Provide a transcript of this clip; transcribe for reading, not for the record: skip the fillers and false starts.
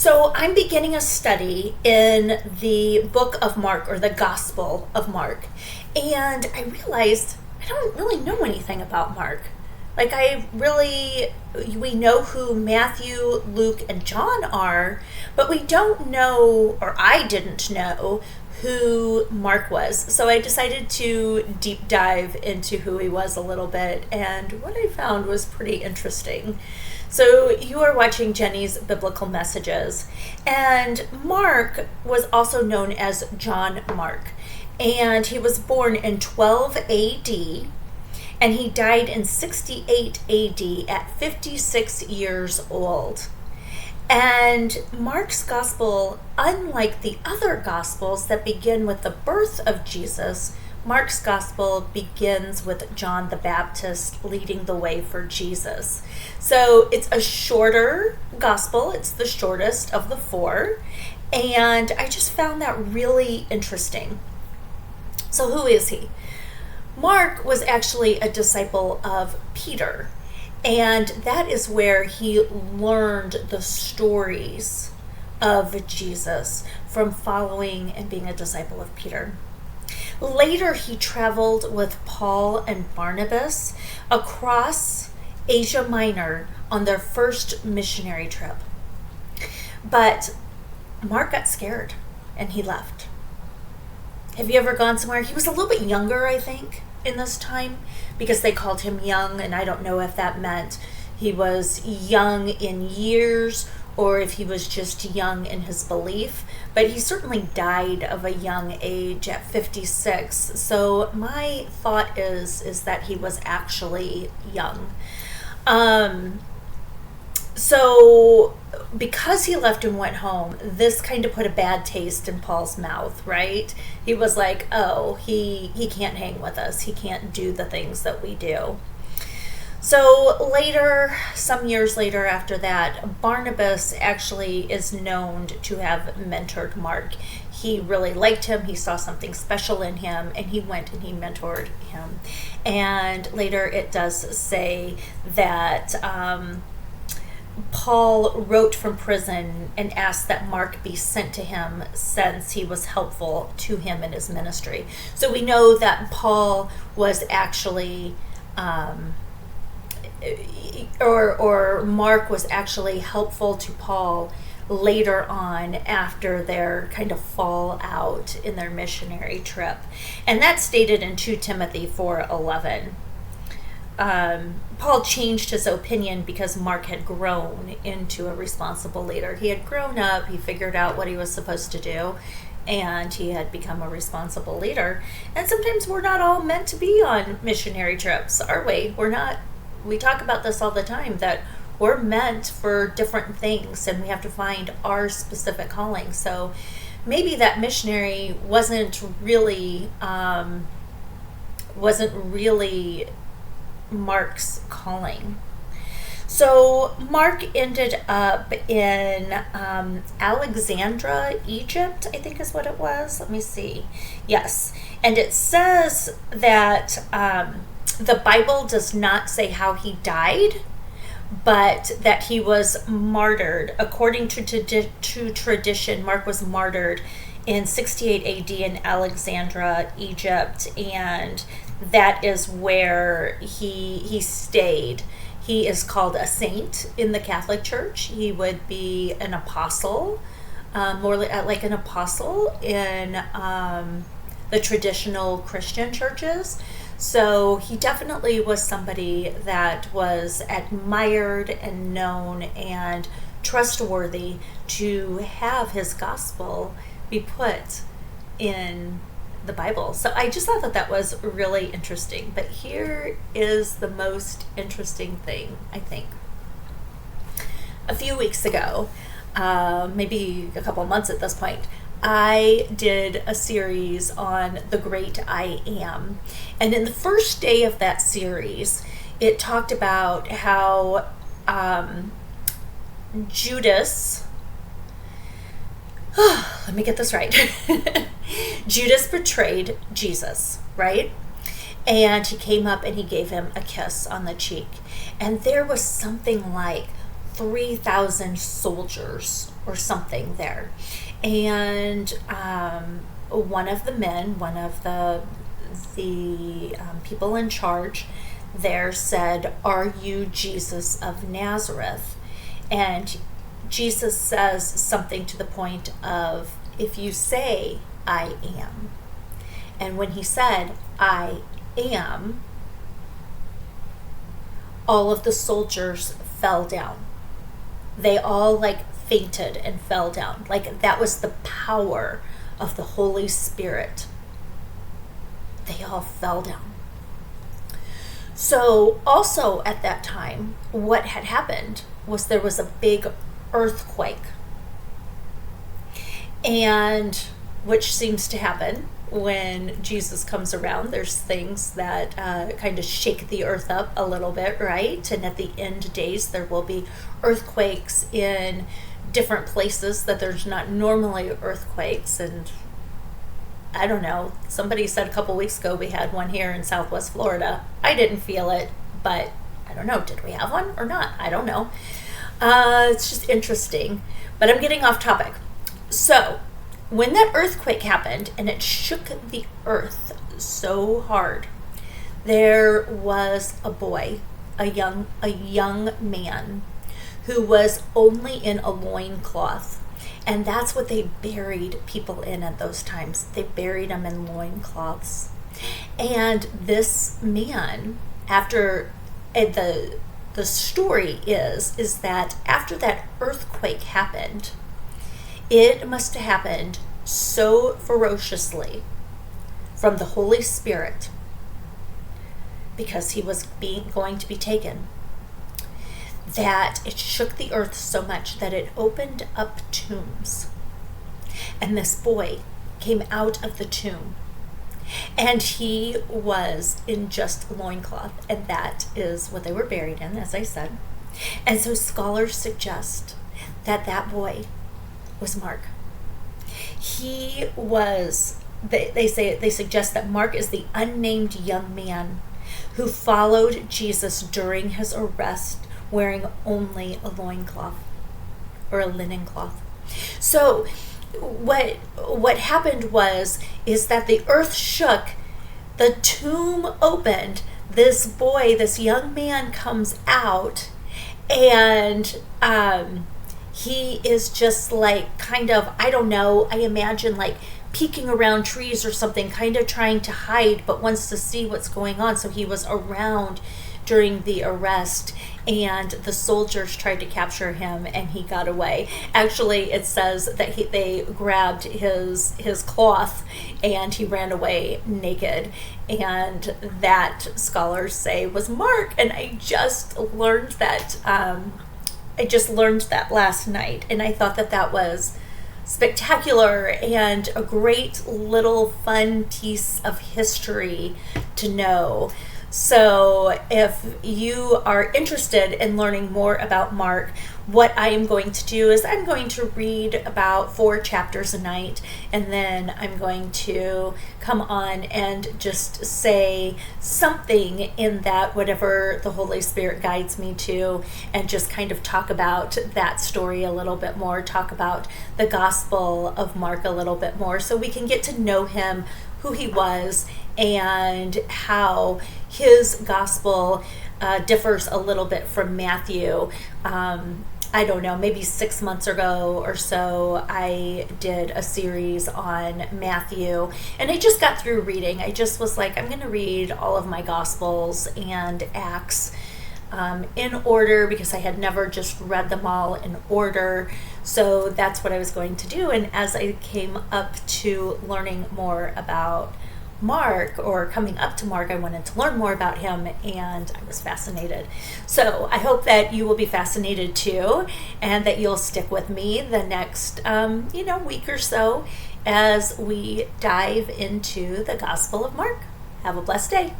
So I'm beginning a study in the book of Mark, or the Gospel of Mark. And I realized I don't really know anything about Mark. We know who Matthew, Luke, and John are, but we don't know, or I didn't know, who Mark was. So I decided to deep dive into who he was a little bit, and what I found was pretty interesting. So you are watching Jenny's Biblical Messages, and Mark was also known as John Mark, and he was born in 12 AD, and he died in 68 AD at 56 years old. And Mark's gospel, unlike the other gospels that begin with the birth of Jesus, Mark's gospel begins with John the Baptist leading the way for Jesus. So it's a shorter gospel. It's the shortest of the four. And I just found that really interesting. So who is he? Mark was actually a disciple of Peter. And that is where he learned the stories of Jesus, from following and being a disciple of Peter. Later, he traveled with Paul and Barnabas across Asia Minor on their first missionary trip. But Mark got scared and he left. Have you ever gone somewhere? He was a little bit younger, I think, in this time, because they called him young, and I don't know if that meant he was young in years or if he was just young in his belief, but he certainly died of a young age at 56. So my thought is that he was actually young. So because he left and went home, this kind of put a bad taste in Paul's mouth, right? He was like, oh, he can't hang with us. He can't do the things that we do. So later, some years later after that, Barnabas actually is known to have mentored Mark. He really liked him. He saw something special in him, and he went and he mentored him. And later it does say that Paul wrote from prison and asked that Mark be sent to him, since he was helpful to him in his ministry. So we know that Paul was actually or Mark was actually helpful to Paul later on, after their kind of fallout in their missionary trip. And that's stated in 2 Timothy 4:11. Paul changed his opinion because Mark had grown into a responsible leader. He had grown up, he figured out what he was supposed to do, and he had become a responsible leader. And sometimes we're not all meant to be on missionary trips, are we? We're not. We talk about this all the time, that we're meant for different things, and we have to find our specific calling. So maybe that missionary wasn't really Mark's calling. So Mark ended up in Alexandria, Egypt, I think is what it was. Let me see. Yes. And it says that the Bible does not say how he died, but that he was martyred. According to tradition, Mark was martyred in 68 AD in Alexandria, Egypt, and that is where he stayed. He is called a saint in the Catholic Church. He would be an apostle, more like an apostle in the traditional Christian churches. So he definitely was somebody that was admired and known and trustworthy to have his gospel be put in the Bible. So I just thought that was really interesting. But here is the most interesting thing, I think. A few weeks ago, maybe a couple months at this point, I did a series on the Great I Am. And in the first day of that series, it talked about how Judas, let me get this right. Judas betrayed Jesus, right? And he came up and he gave him a kiss on the cheek. And there was something like 3,000 soldiers or something there. And one of the men, one of the people in charge there said, "Are you Jesus of Nazareth?" And Jesus says something to the point of, "If you say, 'I am.'" And when he said, "I am," all of the soldiers fell down. They all fainted and fell down. That was the power of the Holy Spirit. They all fell down. So also at that time, what had happened was there was a big earthquake. And which seems to happen when Jesus comes around. There's things that kind of shake the earth up a little bit, right? And at the end days, there will be earthquakes in different places that there's not normally earthquakes. And I don't know, somebody said a couple weeks ago we had one here in Southwest Florida. I didn't feel it, but I don't know, did we have one or not? I don't know. It's just interesting, but I'm getting off topic. So when that earthquake happened and it shook the earth so hard, there was a boy, a young man who was only in a loincloth. And that's what they buried people in at those times. They buried them in loincloths. And this man, after the story is that after that earthquake happened, it must have happened so ferociously from the Holy Spirit, because he was going to be taken, that it shook the earth so much that it opened up tombs. And this boy came out of the tomb, and he was in just loincloth, and that is what they were buried in, as I said. And so scholars suggest that that boy was Mark. He was, they suggest that Mark is the unnamed young man who followed Jesus during his arrest, wearing only a loincloth or a linen cloth. So what happened is that the earth shook, the tomb opened, this boy, this young man comes out, and he is just kind of, I don't know, I imagine peeking around trees or something, kind of trying to hide, but wants to see what's going on. So he was around during the arrest, and the soldiers tried to capture him, and he got away. Actually, it says that they grabbed his cloth, and he ran away naked, and that scholars say was Mark. And I just learned that last night, and I thought that was spectacular and a great little fun piece of history to know. So if you are interested in learning more about Mark, what I am going to do is I'm going to read about 4 chapters a night, and then I'm going to come on and just say something in that, whatever the Holy Spirit guides me to, and just kind of talk about that story a little bit more, talk about the Gospel of Mark a little bit more, so we can get to know him, who he was, and how his gospel differs a little bit from Matthew. I don't know, maybe 6 months ago or so, I did a series on Matthew, and I just got through reading. I just was like, I'm going to read all of my Gospels and Acts in order, because I had never just read them all in order. So that's what I was going to do. And as I came up to learning more about Mark, or coming up to Mark, I wanted to learn more about him, and I was fascinated. So I hope that you will be fascinated too, and that you'll stick with me the next week or so as we dive into the Gospel of Mark. Have a blessed day.